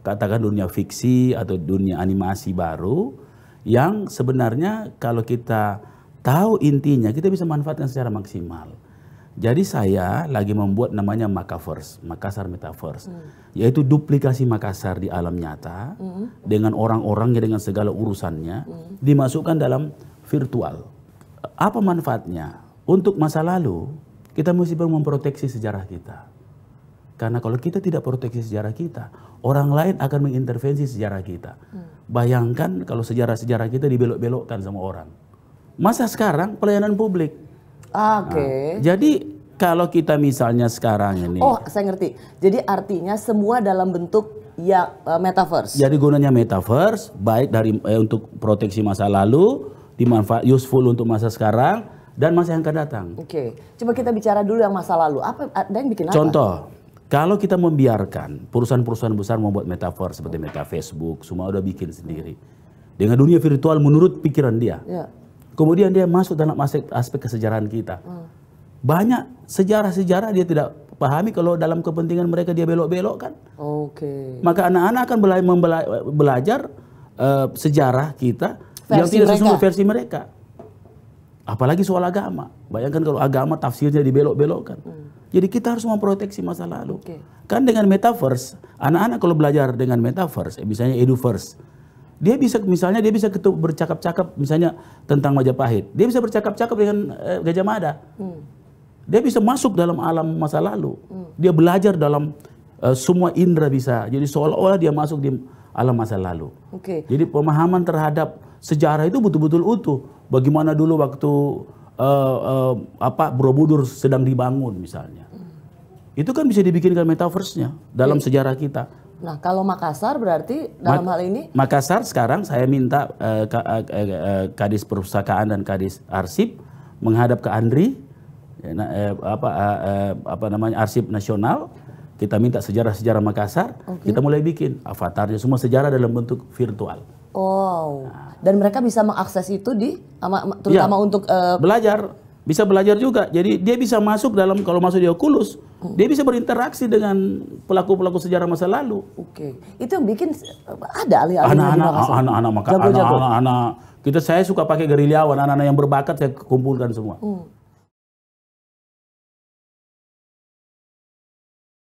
katakan dunia fiksi atau dunia animasi baru yang sebenarnya kalau kita tahu intinya kita bisa manfaatkan secara maksimal. Jadi saya lagi membuat namanya Makaverse, Makassar Metaverse, yaitu duplikasi Makassar di alam nyata dengan orang-orangnya dengan segala urusannya dimasukkan dalam virtual. Apa manfaatnya? Untuk masa lalu kita mesti memproteksi sejarah kita. Karena kalau kita tidak proteksi sejarah kita, orang lain akan mengintervensi sejarah kita. Bayangkan kalau sejarah-sejarah kita dibelok-belokkan sama orang. Masa sekarang pelayanan publik. Oke. Jadi kalau kita misalnya sekarang ini. Oh, saya ngerti. Jadi artinya semua dalam bentuk ya metaverse. Jadi gunanya metaverse baik dari untuk proteksi masa lalu, useful untuk masa sekarang dan masa yang akan datang. Oke. Coba kita bicara dulu yang masa lalu. Apa ada yang bikin apa? Contoh, kalau kita membiarkan perusahaan-perusahaan besar membuat metaverse seperti Meta Facebook, semua udah bikin sendiri. Dengan dunia virtual menurut pikiran dia. Ya. Kemudian dia masuk dalam aspek kesejarahan kita. Banyak sejarah-sejarah dia tidak pahami kalau dalam kepentingan mereka dia belok-belokkan. Oke. Maka anak-anak akan belajar sejarah kita yang Versi tidak sesuai mereka. versi mereka. Apalagi soal agama. Bayangkan kalau agama tafsirnya dibelok-belokkan. Jadi kita harus memproteksi masa lalu. Kan dengan metaverse, anak-anak kalau belajar dengan metaverse, misalnya Eduverse, dia bisa misalnya bercakap-cakap misalnya tentang Majapahit. Dia bisa bercakap-cakap dengan Gajah Mada. Dia bisa masuk dalam alam masa lalu. Dia belajar dalam semua indera bisa. Jadi seolah-olah dia masuk di alam masa lalu. Jadi pemahaman terhadap sejarah itu betul-betul utuh. Bagaimana dulu waktu Borobudur sedang dibangun misalnya. Itu kan bisa dibikinkan metaverse-nya dalam sejarah kita. Nah, kalau Makassar berarti dalam hal ini? Makassar sekarang saya minta Kadis Perpustakaan dan Kadis Arsip menghadap ke Andri, Arsip Nasional. Kita minta sejarah-sejarah Makassar, kita mulai bikin avatarnya, semua sejarah dalam bentuk virtual. Oh, dan mereka bisa mengakses itu terutama untuk belajar. Bisa belajar juga. Jadi dia bisa masuk dalam, kalau masuk di Oculus, dia bisa berinteraksi dengan pelaku-pelaku sejarah masa lalu. Itu yang bikin ada alih-alihnya anak-anak kita saya suka pakai gerilyawan, anak-anak yang berbakat saya kumpulkan semua.